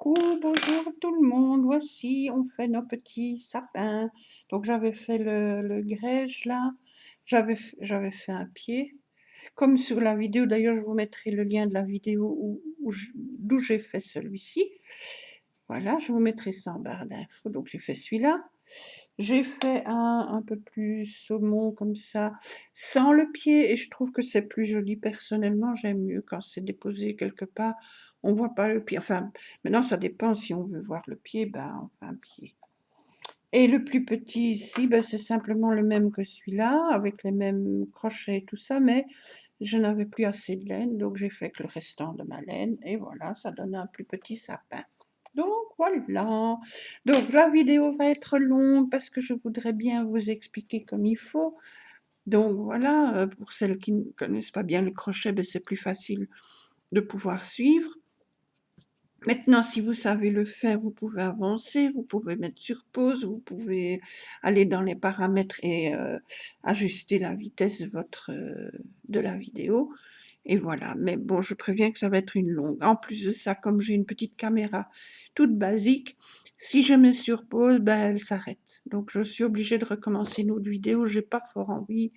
Coucou, bonjour tout le monde. Voici, on fait nos petits sapins. Donc j'avais fait le grège là. J'avais fait un pied. Comme sur la vidéo, d'ailleurs, je vous mettrai le lien de la vidéo d'où j'ai fait celui-ci. Voilà, je vous mettrai ça en barre d'infos. Donc j'ai fait celui-là. J'ai fait un peu plus saumon comme ça, sans le pied, et je trouve que c'est plus joli. Personnellement, j'aime mieux quand c'est déposé quelque part. On voit pas le pied. Enfin, maintenant, ça dépend. Si on veut voir le pied, ben, on fait un pied. Et le plus petit ici, ben, c'est simplement le même que celui-là, avec les mêmes crochets et tout ça, mais je n'avais plus assez de laine, donc j'ai fait que le restant de ma laine, et voilà, ça donne un plus petit sapin. Donc voilà, donc la vidéo va être longue parce que je voudrais bien vous expliquer comme il faut. Donc voilà, pour celles qui ne connaissent pas bien le crochet, ben c'est plus facile de pouvoir suivre. Maintenant, si vous savez le faire, vous pouvez avancer, vous pouvez mettre sur pause, vous pouvez aller dans les paramètres et ajuster la vitesse de la vidéo. Et voilà, mais bon, je préviens que ça va être une longue. En plus de ça, comme j'ai une petite caméra toute basique, si je mets sur pause, ben, elle s'arrête. Donc je suis obligée de recommencer une autre vidéo, j'ai pas fort envie.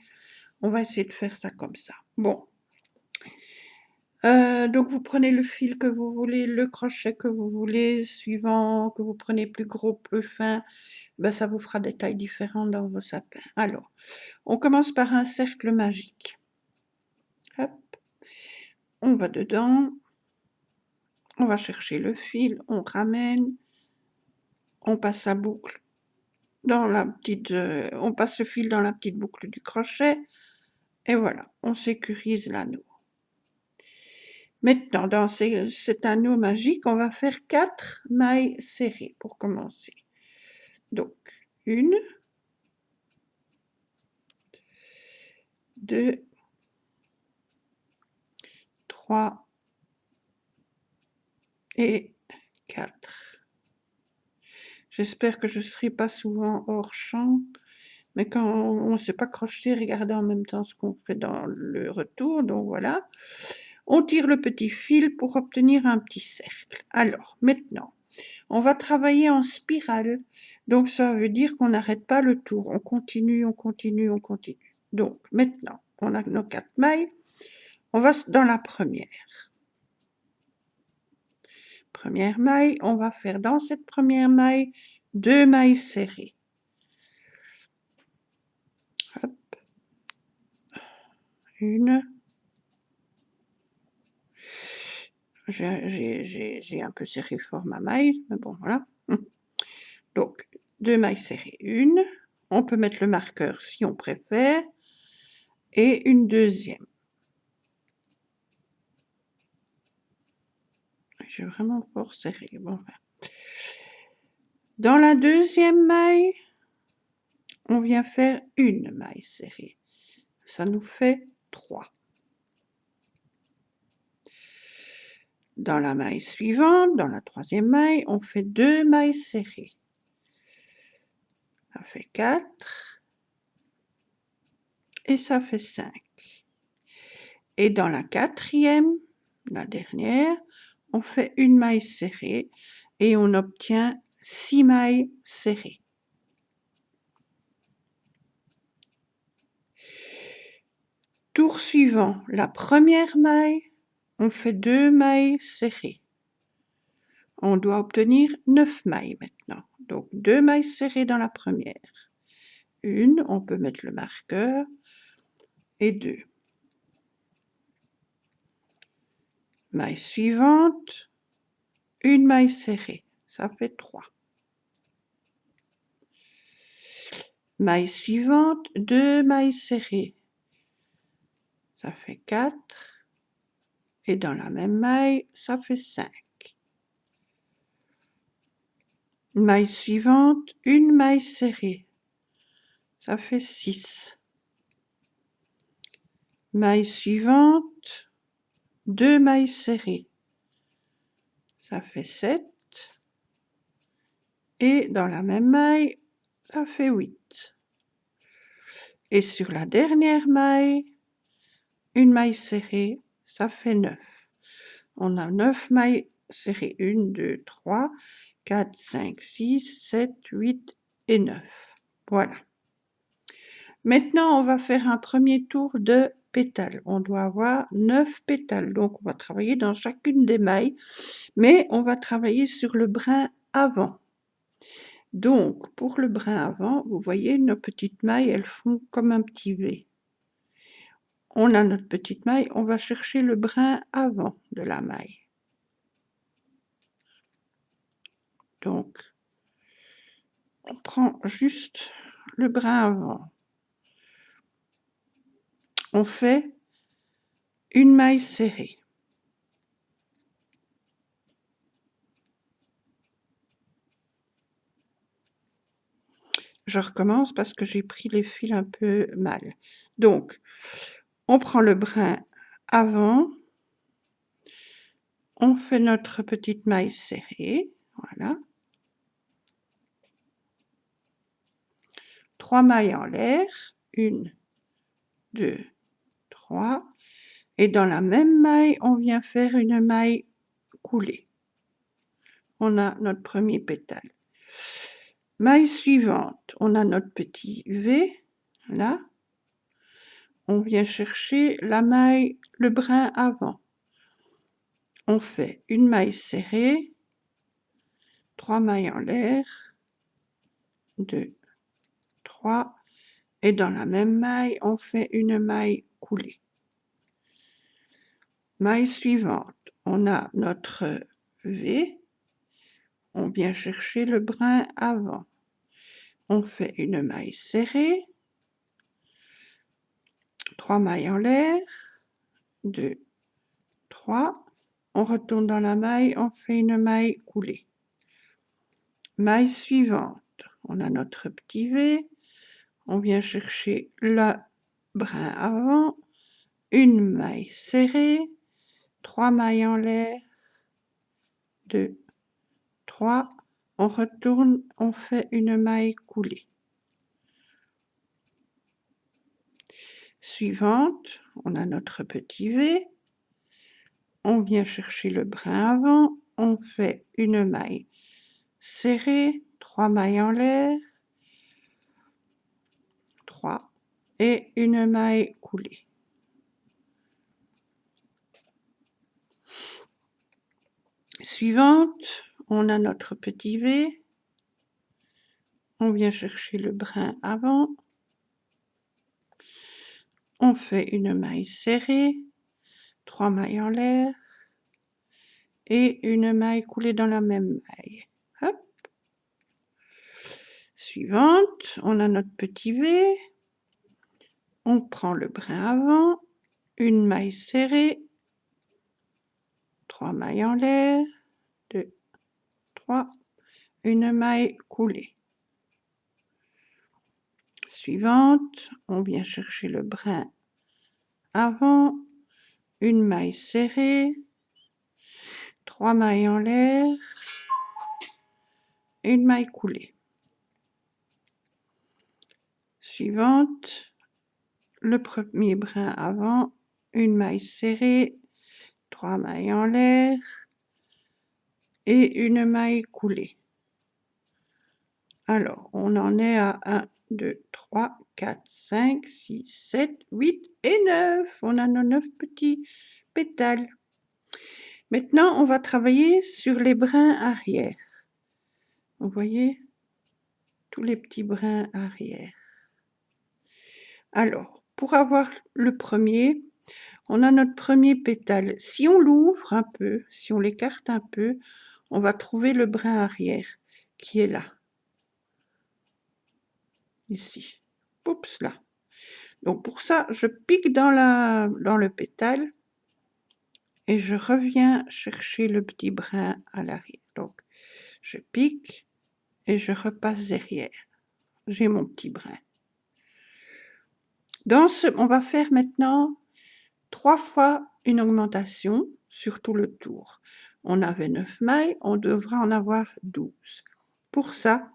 On va essayer de faire ça comme ça. Bon. Donc vous prenez le fil que vous voulez, le crochet que vous voulez, suivant que vous prenez plus gros, plus fin, ben ça vous fera des tailles différentes dans vos sapins. Alors, on commence par un cercle magique. Hop, on va dedans, on va chercher le fil, on ramène, on passe la boucle dans la petite, on passe le fil dans la petite boucle du crochet, et voilà, on sécurise l'anneau. Maintenant, dans cet anneau magique, on va faire 4 mailles serrées pour commencer. Donc, 1, 2, 3 et 4. J'espère que je ne serai pas souvent hors champ, mais quand on ne sait pas crocheter, regardez en même temps ce qu'on fait dans le retour, donc voilà. On tire le petit fil pour obtenir un petit cercle. Alors, maintenant, on va travailler en spirale, donc ça veut dire qu'on n'arrête pas le tour, on continue, on continue, on continue. Donc, maintenant, on a nos 4 mailles, on va dans la première. Première maille, on va faire dans cette première maille 2 mailles serrées. Hop. 1. J'ai un peu serré fort ma maille, mais bon, voilà. Donc, 2 mailles serrées, 1. On peut mettre le marqueur si on préfère, et une deuxième. J'ai vraiment fort serré. Bon, voilà. Dans la deuxième maille, on vient faire une maille serrée. Ça nous fait 3. Dans la maille suivante, dans la troisième maille, on fait 2 mailles serrées. Ça fait 4 et ça fait 5. Et dans la quatrième, la dernière, on fait une maille serrée et on obtient 6 mailles serrées. Tour suivant, la première maille, on fait 2 mailles serrées. On doit obtenir 9 mailles maintenant. Donc 2 mailles serrées dans la première. Une, on peut mettre le marqueur, et 2. Maille suivante, une maille serrée, ça fait 3. Maille suivante, 2 mailles serrées, ça fait 4. Et dans la même maille, ça fait 5. Maille suivante, une maille serrée, ça fait 6. Maille suivante, 2 mailles serrées, ça fait 7. Et dans la même maille, ça fait 8. Et sur la dernière maille, une maille serrée, ça fait 9. On a 9 mailles serrées. 1, 2, 3, 4, 5, 6, 7, 8 et 9. Voilà. Maintenant, on va faire un premier tour de pétales. On doit avoir 9 pétales. Donc, on va travailler dans chacune des mailles, mais on va travailler sur le brin avant. Donc, pour le brin avant, vous voyez, nos petites mailles, elles font comme un petit V. On a notre petite maille, on va chercher le brin avant de la maille. Donc, on prend juste le brin avant. On fait une maille serrée. Je recommence parce que j'ai pris les fils un peu mal. Donc, on prend le brin avant, on fait notre petite maille serrée, voilà. 3 mailles en l'air, 1, 2, 3, et dans la même maille, on vient faire une maille coulée. On a notre premier pétale. Maille suivante, on a notre petit V, là. On vient chercher la maille, le brin avant. On fait une maille serrée, 3 mailles en l'air, 2, 3, et dans la même maille, on fait une maille coulée. Maille suivante, on a notre V, on vient chercher le brin avant. On fait une maille serrée, 3 mailles en l'air, 2, 3, on retourne dans la maille, on fait une maille coulée. Maille suivante, on a notre petit V, on vient chercher le brin avant, une maille serrée, 3 mailles en l'air, 2, 3, on retourne, on fait une maille coulée. Suivante, on a notre petit V, on vient chercher le brin avant, on fait une maille serrée, 3 mailles en l'air, 3, et une maille coulée. Suivante, on a notre petit V, on vient chercher le brin avant, on fait une maille serrée, 3 mailles en l'air, et une maille coulée dans la même maille. Hop. Suivante, on a notre petit V, on prend le brin avant, une maille serrée, 3 mailles en l'air, 2, 3, une maille coulée. Suivante, on vient chercher le brin avant, une maille serrée, 3 mailles en l'air, une maille coulée. Suivante, le premier brin avant, une maille serrée, 3 mailles en l'air et une maille coulée. Alors, on en est à 1, 2, 3, 4, 5, 6, 7, 8 et 9. On a nos 9 petits pétales. Maintenant, on va travailler sur les brins arrière. Vous voyez, tous les petits brins arrière. Alors, pour avoir le premier, on a notre premier pétale. Si on l'ouvre un peu, si on l'écarte un peu, on va trouver le brin arrière qui est là. Ici. Oups, là. Donc pour ça, je pique dans le pétale et je reviens chercher le petit brin à l'arrière. Donc, je pique et je repasse derrière. J'ai mon petit brin. On va faire maintenant 3 fois une augmentation sur tout le tour. On avait 9 mailles, on devra en avoir 12. Pour ça,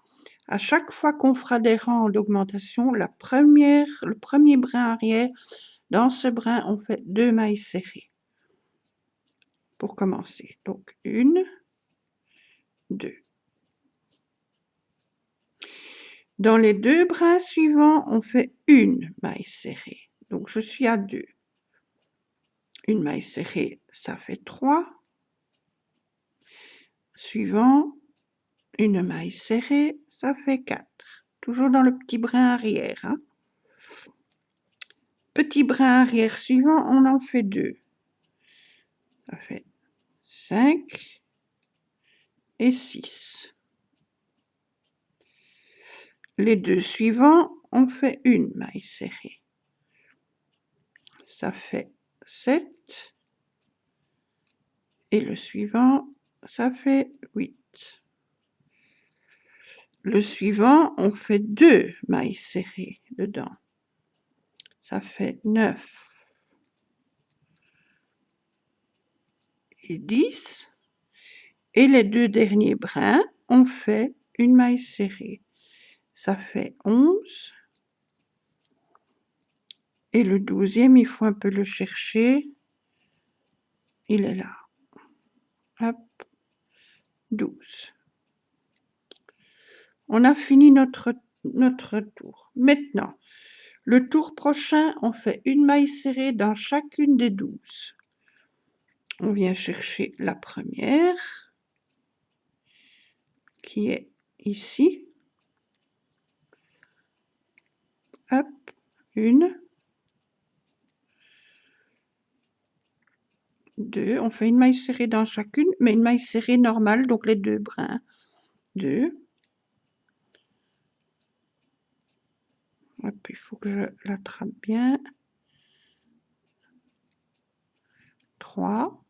à chaque fois qu'on fera des rangs d'augmentation, le premier brin arrière, dans ce brin, on fait 2 mailles serrées. pour commencer. Donc 1, 2. Dans les 2 brins suivants, on fait une maille serrée. Donc je suis à 2. Une maille serrée, ça fait 3. Suivant, une maille serrée, ça fait 4. Toujours dans le petit brin arrière. Hein. Petit brin arrière suivant, on en fait 2. Ça fait 5 et 6. Les 2 suivants, on fait une maille serrée. Ça fait 7. Et le suivant, ça fait 8. Le suivant, on fait 2 mailles serrées dedans. Ça fait 9 et 10. Et les 2 derniers brins, on fait une maille serrée. Ça fait 11. Et le 12e, il faut un peu le chercher. Il est là. Hop. 12. On a fini notre tour. Maintenant, le tour prochain, on fait une maille serrée dans chacune des 12. On vient chercher la première, qui est ici. Hop, 1, 2. On fait une maille serrée dans chacune, mais une maille serrée normale, donc les 2 brins. 2. Hop, il faut que je l'attrape bien. 3.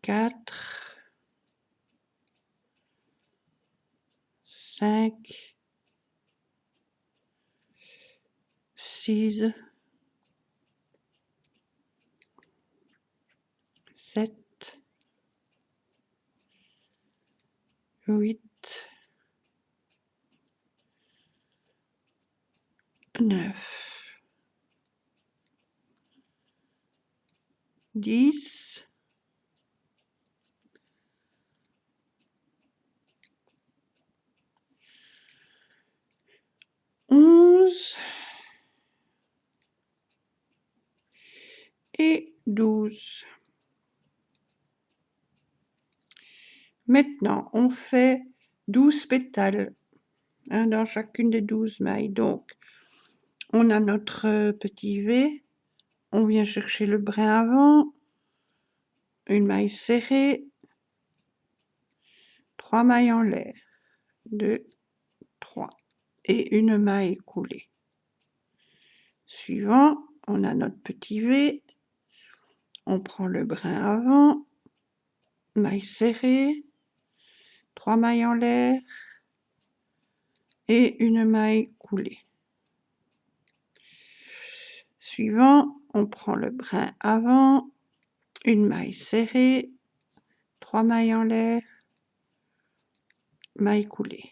4. 5. 6. 7. 8. 9. 10. 11 et 12. Maintenant, on fait 12 pétales hein, dans chacune des 12 mailles. Donc, on a notre petit V, on vient chercher le brin avant, une maille serrée, 3 mailles en l'air, 2, 3, et une maille coulée. Suivant, on a notre petit V, on prend le brin avant, maille serrée, 3 mailles en l'air, et une maille coulée. Suivant, on prend le brin avant, une maille serrée, 3 mailles en l'air, maille coulée.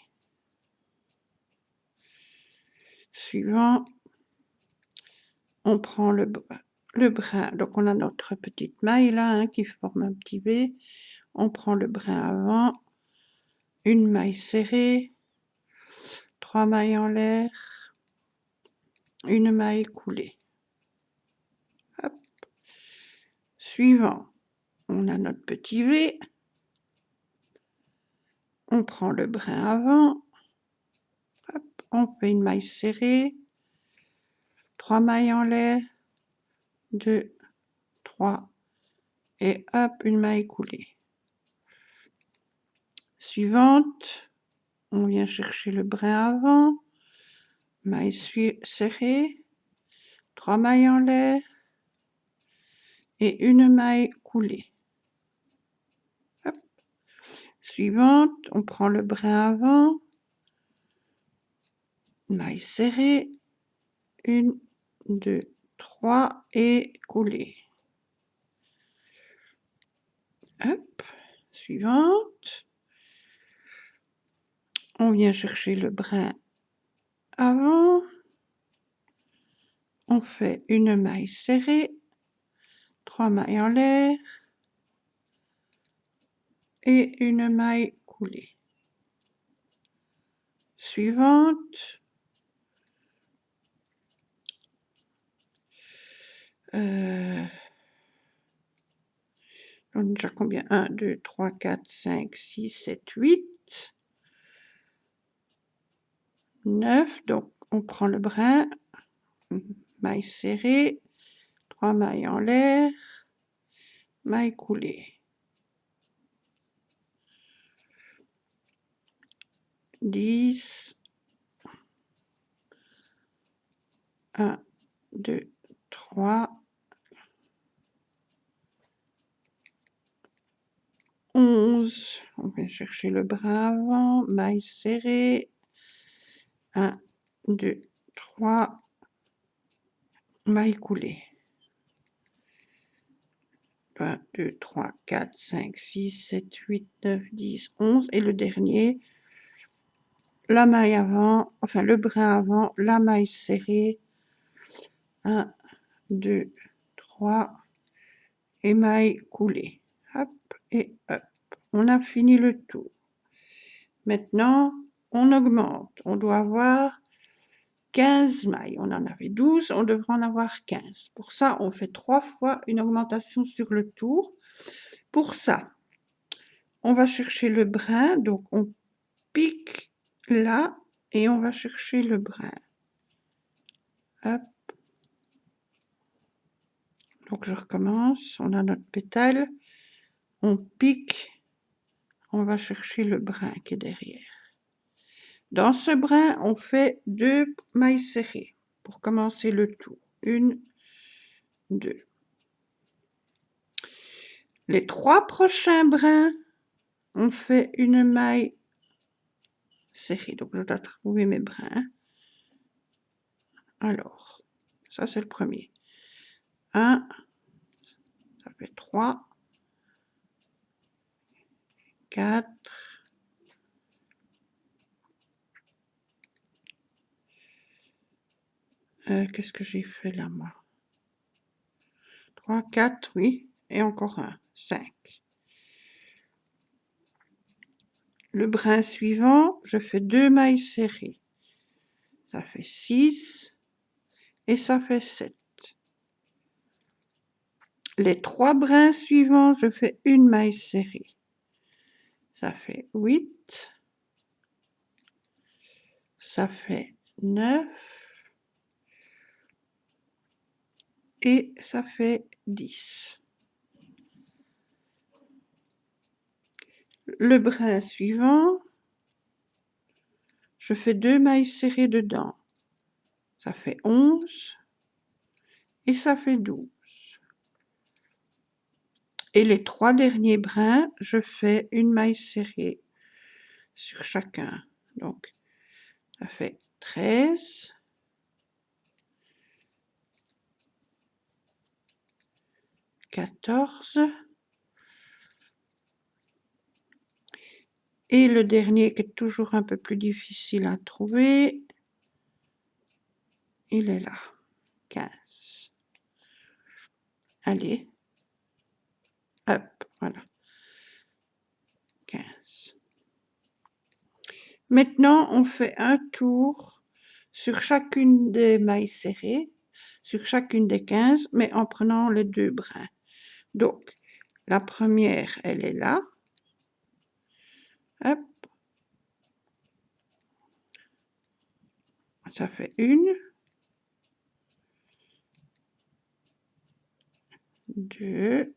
Suivant, on prend le brin, donc on a notre petite maille là hein, qui forme un petit V, on prend le brin avant, une maille serrée, 3 mailles en l'air, une maille coulée. Hop. Suivant, on a notre petit V, on prend le brin avant, hop, on fait une maille serrée, 3 mailles en l'air, 2, 3, et hop, une maille coulée. Suivante, on vient chercher le brin avant, maille serrée, 3 mailles en l'air et une maille coulée. Hop. Suivante, on prend le brin avant, maille serrée, 1, 2, 3 et coulée. Hop. Suivante, on vient chercher le brin avant, on fait une maille serrée, 3 mailles en l'air et une maille coulée. Suivante. On a déjà combien? 1, 2, 3, 4, 5, 6, 7, 8, 9. Donc, on prend le brin, maille serrée, 3 mailles en l'air, maille coulée. 10, 1, 2, 3, 11. On va chercher le brin avant, maille serrée, 1, 2, 3, maille coulée. 1, 2, 3, 4, 5, 6, 7, 8, 9, 10, 11. Et le dernier, la maille avant, enfin le brin avant, la maille serrée, 1, 2, 3, et maille coulée. Hop et hop. On a fini le tour. Maintenant, on augmente. On doit avoir 15 mailles. On en avait 12, on devrait en avoir 15. Pour ça, on fait 3 fois une augmentation sur le tour. Pour ça, on va chercher le brin, donc on pique là et on va chercher le brin. Hop. Donc je recommence, on a notre pétale, on pique, on va chercher le brin qui est derrière. Dans ce brin, on fait 2 mailles serrées pour commencer le tour. 1, 2. Les 3 prochains brins, on fait une maille serrée. Donc je dois trouver mes brins. Alors, ça c'est le premier. 1, ça fait 3, 4, 'qu'est-ce que j'ai fait là, moi? 3, 4, oui, et encore un, 5. Le brin suivant, je fais 2 mailles serrées. Ça fait 6 et ça fait 7. Les 3 brins suivants, je fais une maille serrée. Ça fait 8. Ça fait 9. Et ça fait 10. Le brin suivant, je fais 2 mailles serrées dedans. Ça fait 11 et ça fait 12. Et les 3 derniers brins, je fais une maille serrée sur chacun. Donc, ça fait 13, 14, et le dernier qui est toujours un peu plus difficile à trouver, il est là, 15. Allez, hop, voilà, 15. Maintenant, on fait un tour sur chacune des mailles serrées, sur chacune des 15, mais en prenant les 2 brins. Donc, la première, elle est là. Hop. Ça fait 1, 2,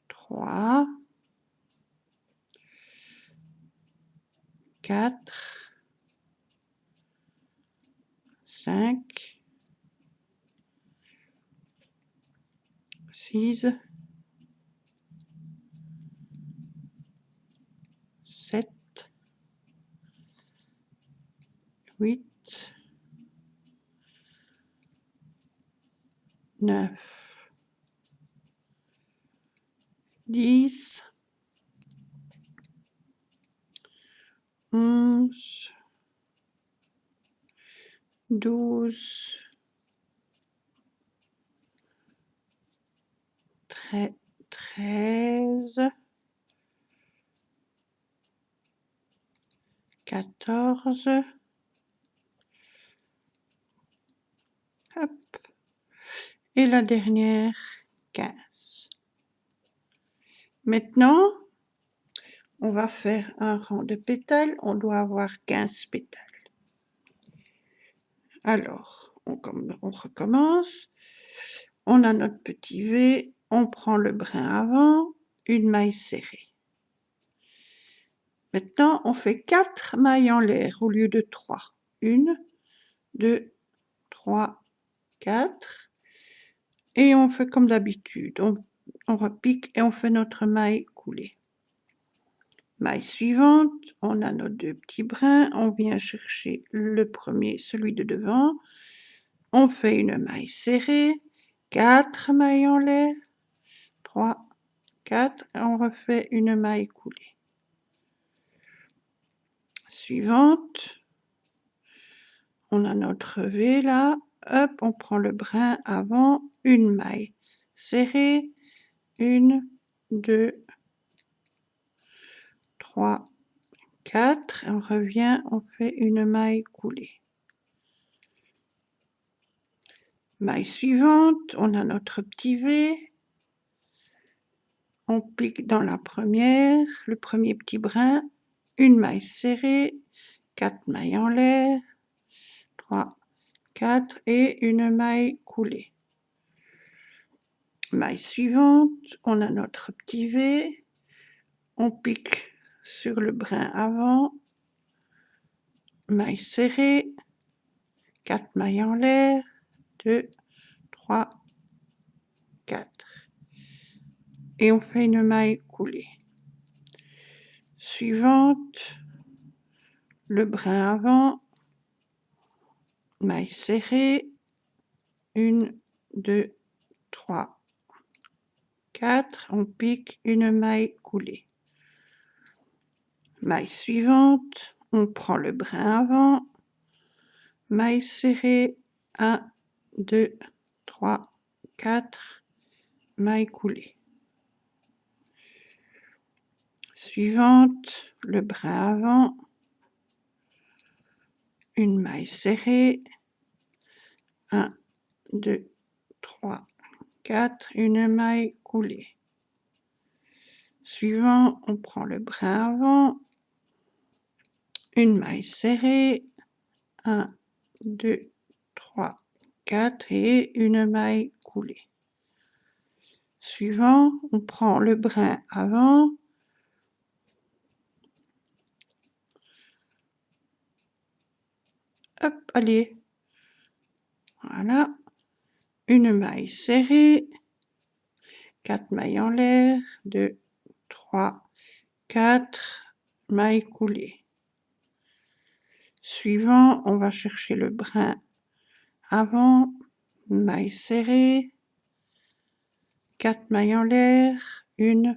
3, 4, 5, 6, 7, 8, 9, 10, 11, 12, 13, 14, hop, et la dernière 15. Maintenant, on va faire un rang de pétales, on doit avoir 15 pétales. Alors, on recommence, on a notre petit V, on prend le brin avant, une maille serrée. Maintenant, on fait 4 mailles en l'air au lieu de 3. 1, 2, 3, 4. Et on fait comme d'habitude, on repique et on fait notre maille coulée. Maille suivante, on a nos 2 petits brins, on vient chercher le premier, celui de devant, on fait une maille serrée, 4 mailles en l'air, 3, 4, et on refait une maille coulée. Suivante, on a notre V là, hop, on prend le brin avant, une maille serrée, 1, 2, 3, 4, on revient, on fait une maille coulée. Maille suivante, on a notre petit V, on pique dans la première, le premier petit brin, une maille serrée, 4 mailles en l'air, 3, 4 et une maille coulée. Maille suivante, on a notre petit V, on pique sur le brin avant, maille serrée, 4 mailles en l'air, 2, 3, 4. Et on fait une maille coulée. Suivante, le brin avant, maille serrée, 1, 2, 3, 4, on pique une maille coulée. Maille suivante, on prend le brin avant, maille serrée, 1, 2, 3, 4, maille coulée. Suivante, le brin avant, une maille serrée, 1, 2, 3, 4, une maille coulée. Suivant, on prend le brin avant, une maille serrée, 1, 2, 3, 4 et une maille coulée. Suivant, on prend le brin avant, hop, allez, voilà, une maille serrée, 4 mailles en l'air, 2, 3, 4, maille coulée. Suivant, on va chercher le brin avant, maille serrée, 4 mailles en l'air, 1,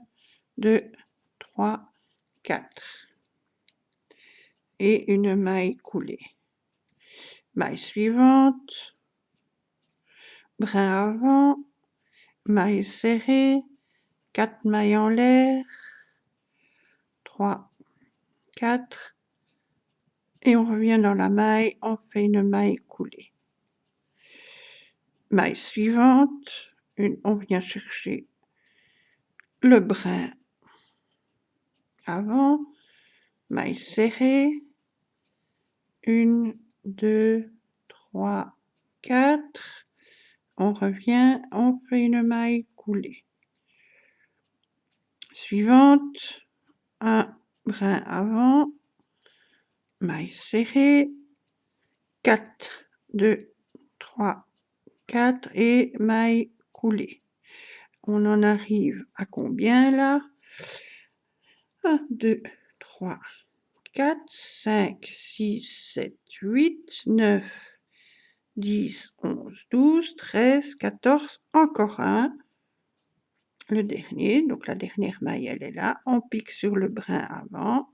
2, 3, 4. Et une maille coulée. Maille suivante, brin avant, maille serrée, 4 mailles en l'air, 3, 4, et on revient dans la maille, on fait une maille coulée. Maille suivante, on vient chercher le brin avant, maille serrée, 1, 2, 3, 4, on revient, on fait une maille coulée. Suivante, un brin avant, maille serrée, 4, 2, 3, 4 et maille coulée. On en arrive à combien là? 1, 2, 3, 4, 5, 6, 7, 8, 9, 10, 11, 12, 13, 14, encore un. Le dernier, donc la dernière maille, elle est là. On pique sur le brin avant.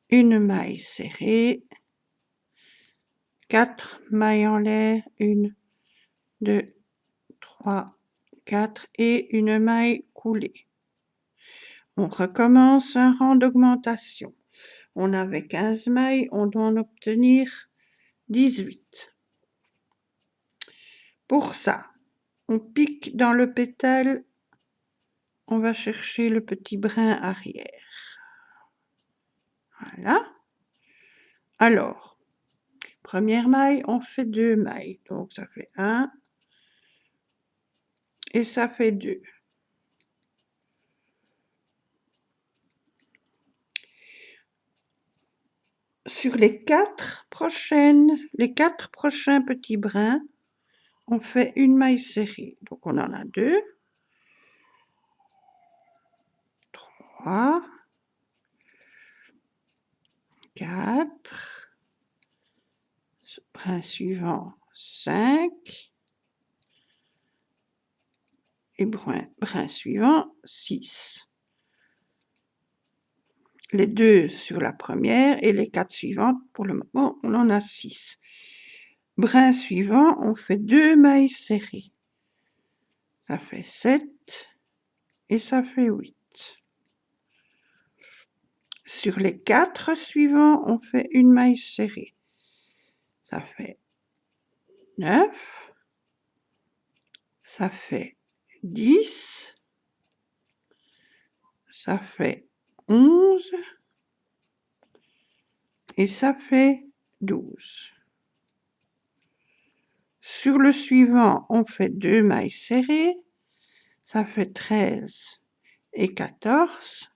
Une maille serrée. 4 mailles en l'air. 1, 2, 3, 4 et une maille coulée. On recommence un rang d'augmentation. On avait 15 mailles, on doit en obtenir 18. Pour ça, on pique dans le pétale, on va chercher le petit brin arrière. Voilà. Alors, première maille, on fait 2 mailles. Donc, ça fait 1 et ça fait 2. Sur les 4 prochains petits brins, on fait une maille serrée. Donc, on en a 2, 3, 4, brin suivant 5 et brin suivant 6. Les 2 sur la première et les 4 suivantes, pour le moment, on en a 6. Brin suivant, on fait 2 mailles serrées. Ça fait 7 et ça fait 8. Sur les 4 suivants, on fait une maille serrée. Ça fait 9. Ça fait 10. Ça fait 11. Et ça fait 12. Sur le suivant, on fait 2 mailles serrées. Ça fait 13 et 14.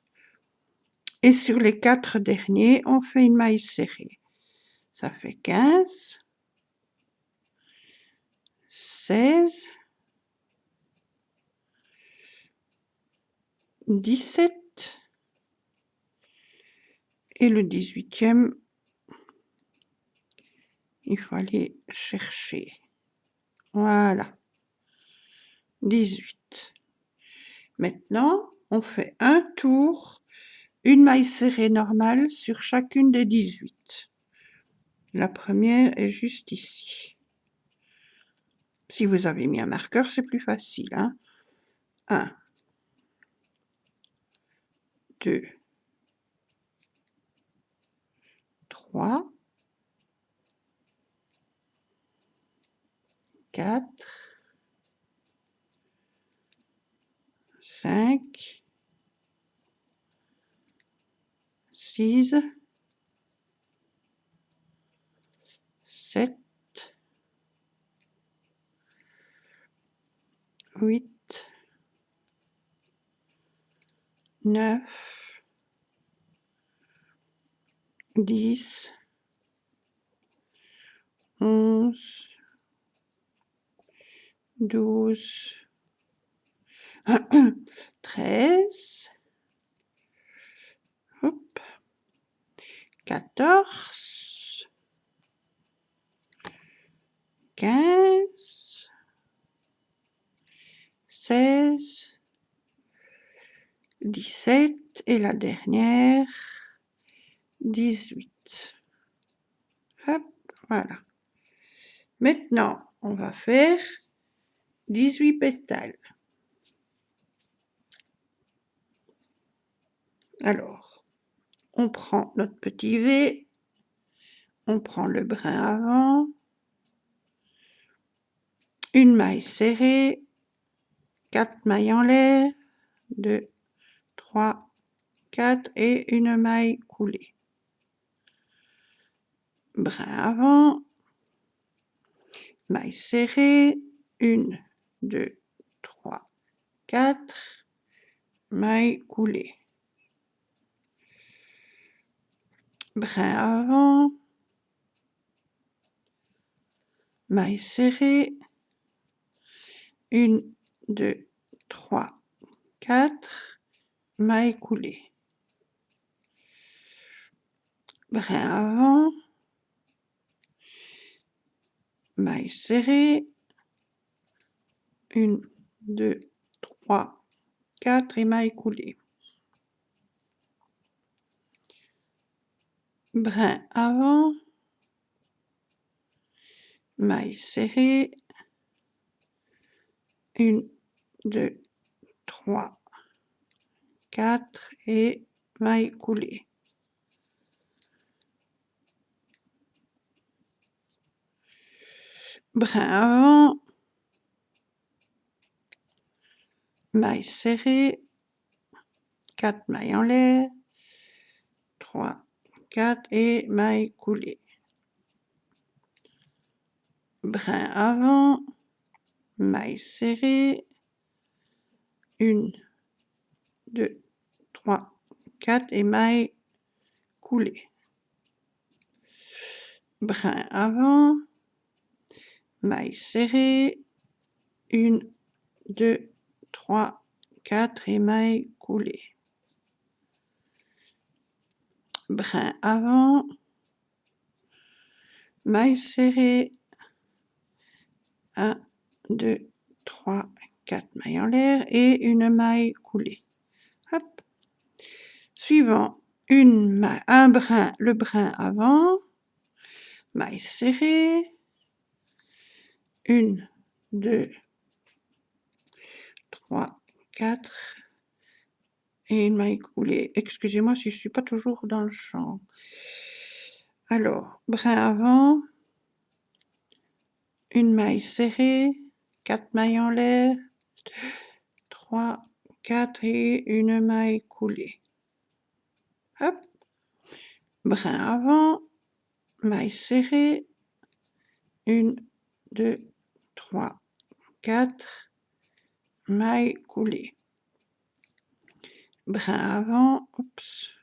Et sur les 4 derniers, on fait une maille serrée. Ça fait 15, 16, 17 et le 18e, il faut aller chercher. Voilà, 18. Maintenant, on fait un tour, une maille serrée normale sur chacune des 18. La première est juste ici. Si vous avez mis un marqueur, c'est plus facile. 1, 2, 3, 4, 5, 6, 7, 8, 9, 10, 11, 12, 13, hop, 14, 15, 16, 17 et la dernière, 18. Hop, voilà. Maintenant, on va faire 18 pétales. Alors, on prend notre petit V, on prend le brin avant, une maille serrée, 4 mailles en l'air, 2, 3, 4 et une maille coulée. Brin avant, maille serrée, 1, 2, 3, 4, maille coulée. Brin avant, maille serrée, 1, 2, 3, 4, maille coulée. Brin avant, maille serrée, 1, 2, 3, 4 et maille coulée. Brin avant, maille serrée, 1, 2, 3, 4 et maille coulée. Brin avant, maille serrée, 4 mailles en l'air, 3, 4 et maille coulée. Brin avant, maille serrée, 1, 2, 3, 4 et maille coulée. Brin avant, maille serrée, 1, 2, 3, 4 et maille coulée. Brin avant, maille serrée, 1, 2, 3, 4 mailles en l'air et une maille coulée. Hop. Suivant, le brin avant, maille serrée, 1, 2, 3, 4 et une maille coulée. Excusez-moi si je ne suis pas toujours dans le champ. Alors, brin avant, une maille serrée, 4 mailles en l'air, 3, 4 et une maille coulée. Hop. Brin avant, maille serrée, 1, 2, 3, 4, maille coulée. Brin avant, oups,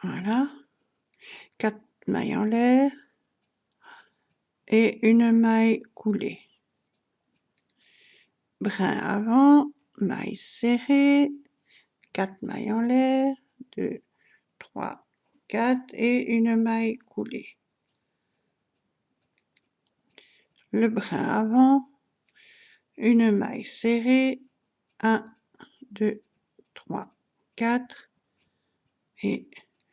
voilà, 4 mailles en l'air et une maille coulée. Brin avant, maille serrée, 4 mailles en l'air, 2, 3, 4 et une maille coulée. Le brin avant, une maille serrée, 1, 2, 3, 4 et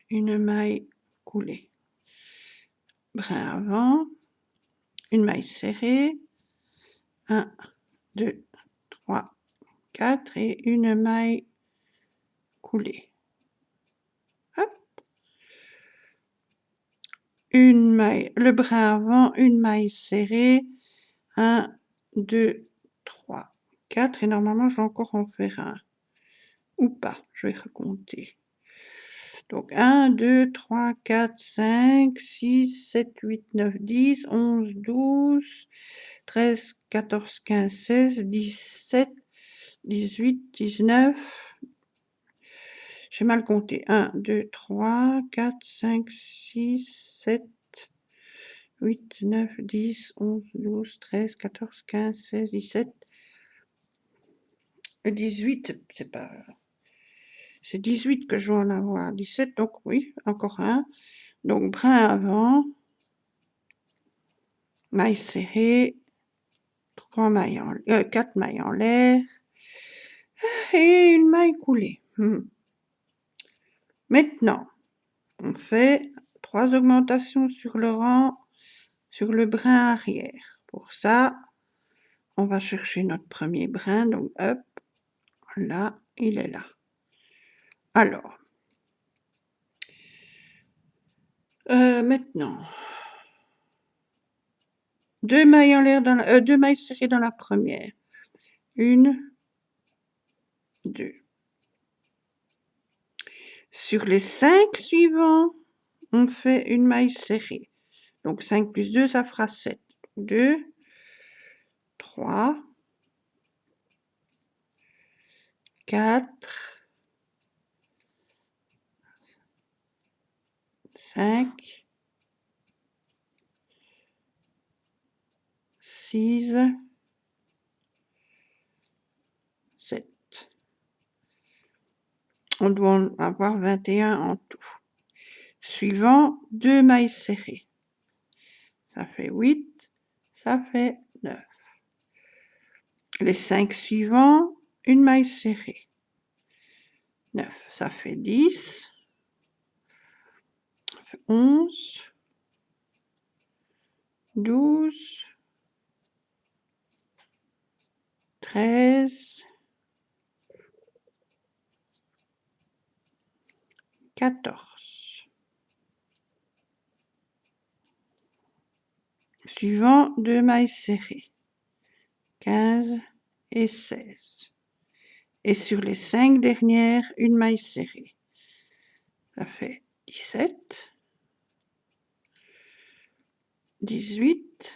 une maille coulée. Brin avant, une maille serrée, 1, 2, 3, 4 et une maille coulée. Hop. Le brin avant, une maille serrée, 1, 2, 3, 4 et normalement je vais encore en faire un. Ou pas, je vais recompter. Donc 1, 2, 3, 4, 5, 6, 7, 8, 9, 10, 11, 12, 13, 14, 15, 16, 17, 18, 19. J'ai mal compté. 1, 2, 3, 4, 5, 6, 7, 8, 9, 10, 11, 12, 13, 14, 15, 16, 17. 18, c'est pas... C'est 18 que je vais en avoir. 17, donc oui, encore un. Donc brin avant, maille serrée, 4 mailles en l'air et une maille coulée. Maintenant, on fait 3 augmentations sur le rang, sur le brin arrière. Pour ça, on va chercher notre premier brin, donc hop, là, il est là. Alors, maintenant, 2 mailles en l'air, 2 mailles serrées dans la première. 1, 2. Sur les 5 suivants, on fait une maille serrée. Donc 5 plus 2, ça fera 7. 2, 3, 4, 5, 6, 7. On doit en avoir 21 en tout. Suivant, 2 mailles serrées. Ça fait 8, ça fait 9. Les 5 suivants, une maille serrée. 9, ça fait 10, ça fait 11, 12, 13, 14. Suivant, 2 mailles serrées, 15 et 16. Et sur les 5 dernières, une maille serrée. Ça fait 17, 18,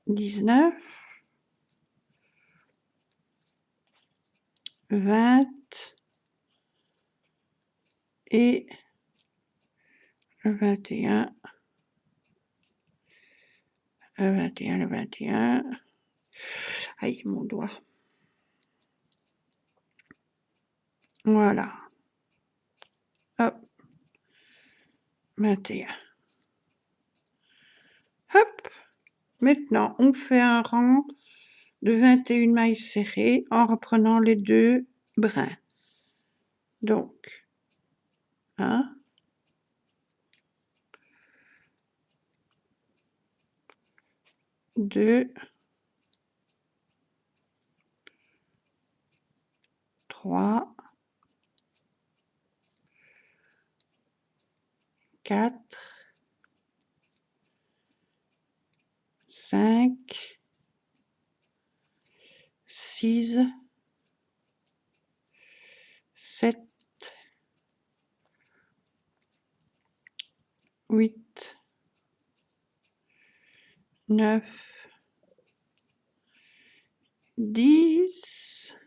19, 20 et 21, 21, 21. Aïe, mon doigt. Voilà. Hop. 21. Hop. Maintenant, on fait un rang de 21 mailles serrées en reprenant les 2 brins. Donc, 1, 2, 3, 4, 5, 6, 7, 8, 9, 10,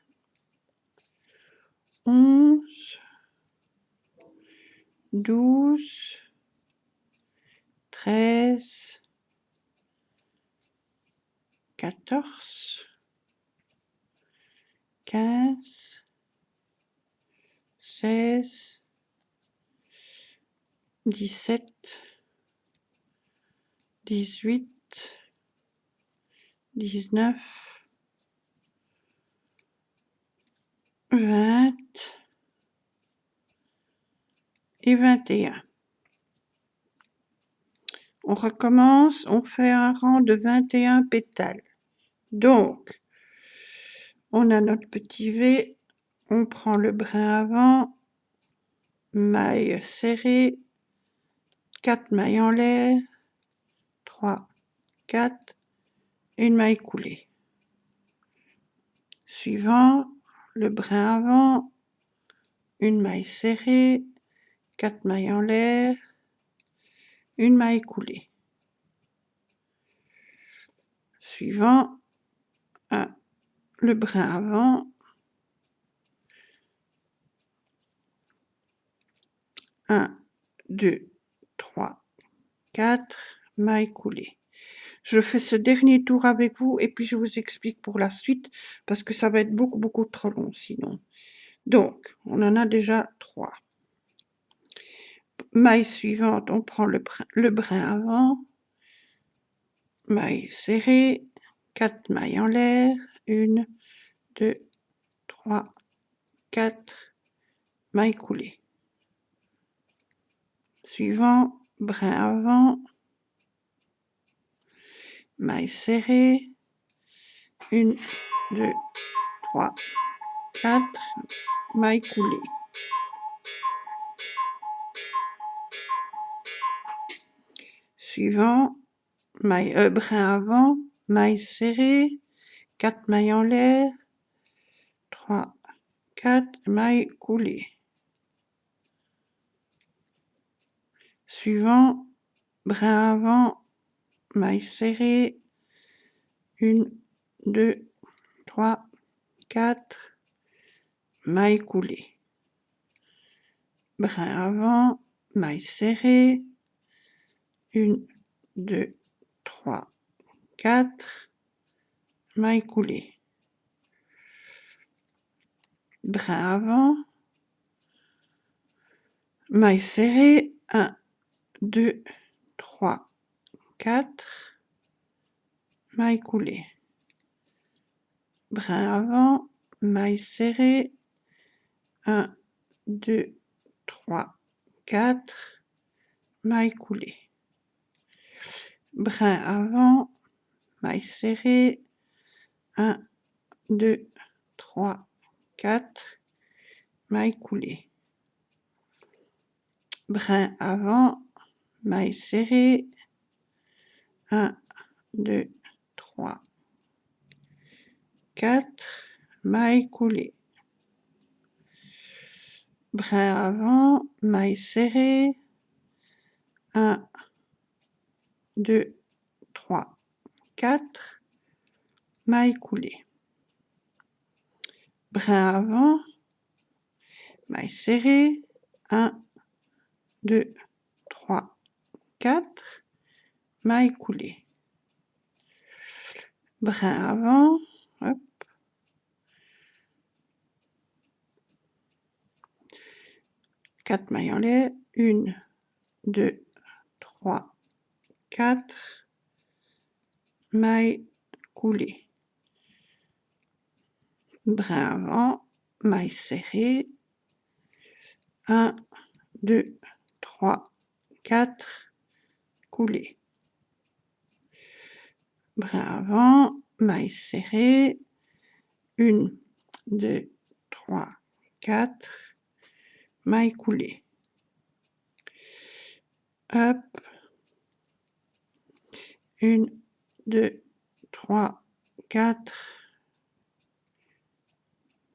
11, 12, 13, 14, 15, 16, 17, 18, 19, 20 et 21. On recommence, on fait un rang de 21 pétales. Donc, on a notre petit V, on prend le brin avant, maille serrée, 4 mailles en l'air, 3, 4, une maille coulée. Suivant, le brin avant, une maille serrée, 4 mailles en l'air, une maille coulée. Suivant, le brin avant, 1, 2, 3, 4, mailles coulées. Je fais ce dernier tour avec vous et puis je vous explique pour la suite parce que ça va être beaucoup trop long sinon. Donc, on en a déjà 3. Maille suivante, on prend le brin avant, maille serrée, 4 mailles en l'air, 1, 2, 3, 4, mailles coulées. Suivant, brin avant, maille serrée, 1, 2, 3, 4, mailles coulées. Suivant, brin avant, maille serrée, 4 mailles en l'air, 3, 4, mailles coulées. Suivant, brin avant, maille serrée, 1, 2, 3, 4, mailles coulées. Brin avant, maille serrée, 1, 2, 3, 4, mailles coulées. Brin avant, maille serrée, 1, 2, 3, 4, mailles coulées. Brin avant, maille serrée, 1, 2, 3, 4, mailles coulées. Brin avant, maille serrée, 1, 2, 3, 4, maille coulée. Brin avant, maille serrée, 1, 2, 3, 4, maille coulée. Brin avant, maille serrée, 1, 2, 3, 4, maille coulée. Brin avant, maille serrée, 1, 2, 3, 4, maille coulée. Brin avant, hop. 4 mailles en l'air, 1, 2, 3, 4, maille coulée. Brin avant, maille serrée, 1, 2, 3, 4, coulée. Brin avant, maille serrée, 1, 2, 3, 4, maille coulée. Hop. 1, 2, 3, 4,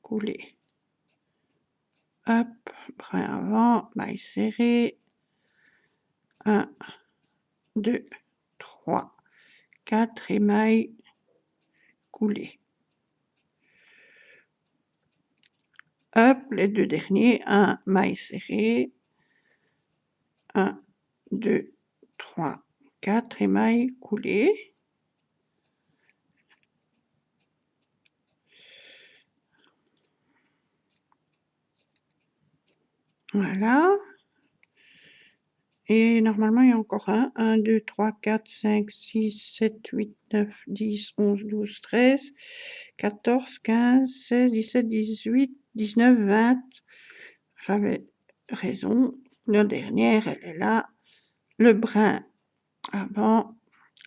coulée. Hop, brin avant, maille serrée, 1, 2, 3, 4 et maille coulée. Hop, les deux derniers, 1, maille serrée, 1, 2, 3, 4 et maille coulée. Voilà. Et normalement, il y a encore 1, 2, 3, 4, 5, 6, 7, 8, 9, 10, 11, 12, 13, 14, 15, 16, 17, 18, 19, 20. J'avais raison. La dernière, elle est là. Le brin avant,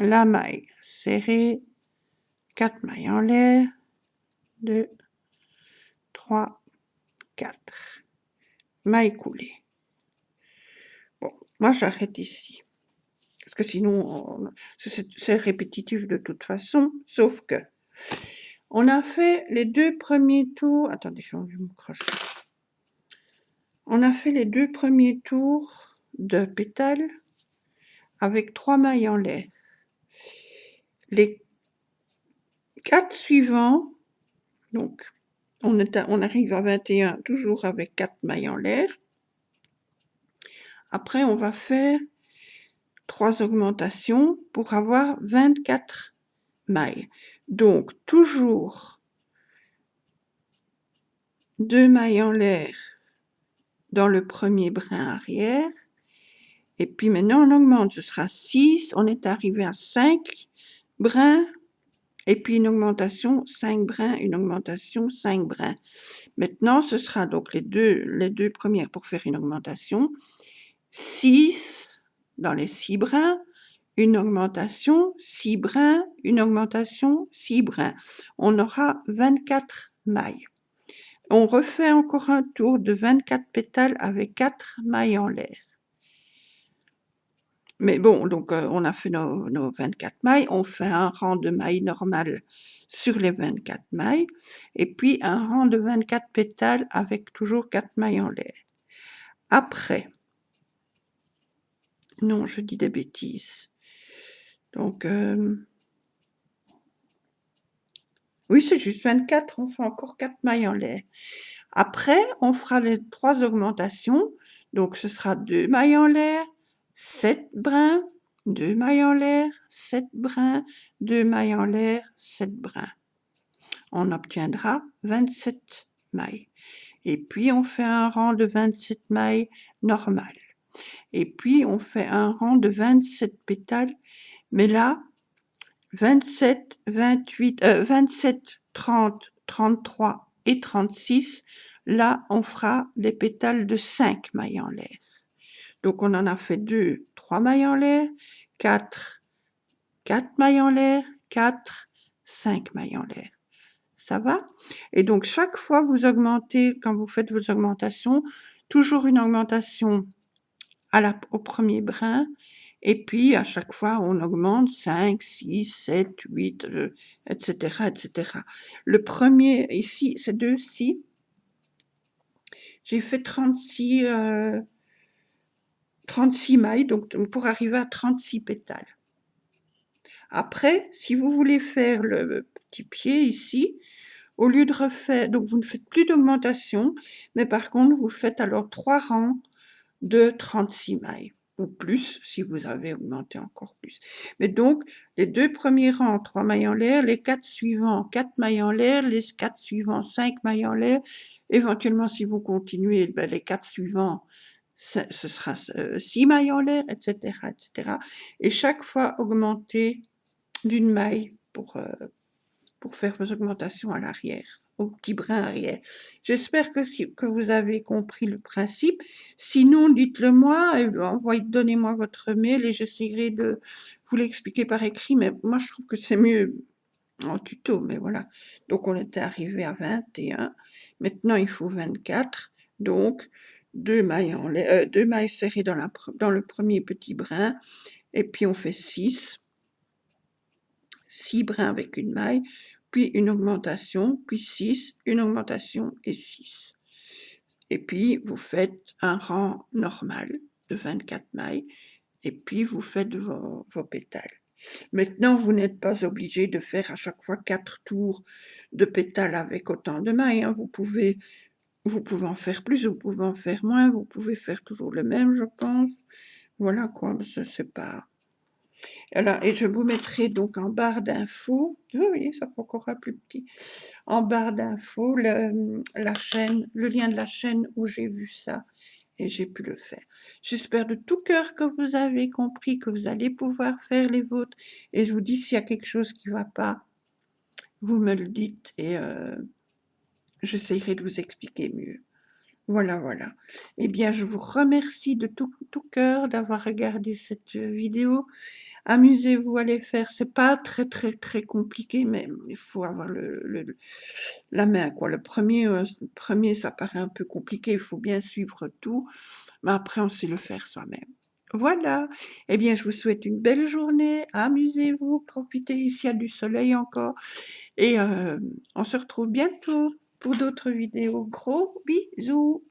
la maille serrée, 4 mailles en l'air, 2, 3, 4. Maille coulée. Bon, moi j'arrête ici. Parce que sinon, c'est répétitif de toute façon, sauf que on a fait les 2 premiers tours. Attendez, j'ai enlevé mon crochet. On a fait les 2 premiers tours de pétales avec 3 mailles en l'air. Les 4 suivants, donc on arrive à 21 toujours avec 4 mailles en l'air. Après, on va faire 3 augmentations pour avoir 24 mailles. Donc, toujours 2 mailles en l'air dans le premier brin arrière. Et puis maintenant, on augmente. Ce sera 6. On est arrivé à 5 brins. Et puis une augmentation, 5 brins, une augmentation, 5 brins. Maintenant, ce sera donc les deux premières pour faire une augmentation. 6 dans les 6 brins, une augmentation, 6 brins, une augmentation, 6 brins. On aura 24 mailles. On refait encore un tour de 24 pétales avec 4 mailles en l'air. Mais bon, donc on a fait nos 24 mailles, on fait un rang de mailles normales sur les 24 mailles, et puis un rang de 24 pétales avec toujours 4 mailles en l'air. Après, non, je dis des bêtises. Donc, oui, c'est juste 24, on fait encore 4 mailles en l'air. Après, on fera les 3 augmentations, donc ce sera 2 mailles en l'air, 7 brins, 2 mailles en l'air, 7 brins, 2 mailles en l'air, 7 brins. On obtiendra 27 mailles. Et puis, on fait un rang de 27 mailles normal. Et puis, on fait un rang de 27 pétales, mais là, 27, 28, 27, 30, 33 et 36, là, on fera des pétales de 5 mailles en l'air. Donc, on en a fait 2, 3 mailles en l'air, 4, 4 mailles en l'air, 4, 5 mailles en l'air. Ça va? Et donc chaque fois vous augmentez, quand vous faites vos augmentations, toujours une augmentation au premier brin, et puis à chaque fois on augmente 5, 6, 7, 8, etc., etc. Le premier, ici, ces deux-ci, j'ai fait 36 mailles, donc pour arriver à 36 pétales. Après, si vous voulez faire le petit pied ici, au lieu de refaire, donc vous ne faites plus d'augmentation, mais par contre vous faites alors 3 rangs de 36 mailles, ou plus si vous avez augmenté encore plus. Mais donc, les 2 premiers rangs, 3 mailles en l'air, les 4 suivants, 4 mailles en l'air, les 4 suivants, 5 mailles en l'air. Éventuellement, si vous continuez, ben, les 4 suivants, ce sera 6 mailles en l'air, etc., etc. Et chaque fois augmenter d'une maille pour faire vos augmentations à l'arrière, au petit brin arrière. J'espère que vous avez compris le principe. Sinon, dites-le moi, donnez-moi votre mail et j'essaierai de vous l'expliquer par écrit, mais moi je trouve que c'est mieux en tuto, mais voilà. Donc on était arrivé à 21, maintenant il faut 24, donc 2 mailles serrées dans le premier petit brin, et puis on fait 6 brins avec une maille, puis une augmentation, puis 6, une augmentation et 6. Et puis vous faites un rang normal de 24 mailles, et puis vous faites vos pétales. Maintenant, vous n'êtes pas obligé de faire à chaque fois 4 tours de pétales avec autant de mailles, hein. Vous pouvez en faire plus, vous pouvez en faire moins, vous pouvez faire toujours le même, je pense. Voilà quoi, c'est pas... Alors, et je vous mettrai donc en barre d'infos, oui, ça fait encore un plus petit, en barre d'infos, la chaîne, le lien de la chaîne où j'ai vu ça et j'ai pu le faire. J'espère de tout cœur que vous avez compris, que vous allez pouvoir faire les vôtres, et je vous dis, s'il y a quelque chose qui ne va pas, vous me le dites et j'essaierai de vous expliquer mieux. Voilà, voilà. Eh bien, je vous remercie de tout cœur d'avoir regardé cette vidéo. Amusez-vous à les faire. C'est pas très, très, très compliqué, mais il faut avoir la main, quoi. Le premier, ça paraît un peu compliqué. Il faut bien suivre tout, mais après, on sait le faire soi-même. Voilà. Eh bien, je vous souhaite une belle journée. Amusez-vous, profitez. Ici, il y a du soleil encore. Et on se retrouve bientôt pour d'autres vidéos. Gros bisous.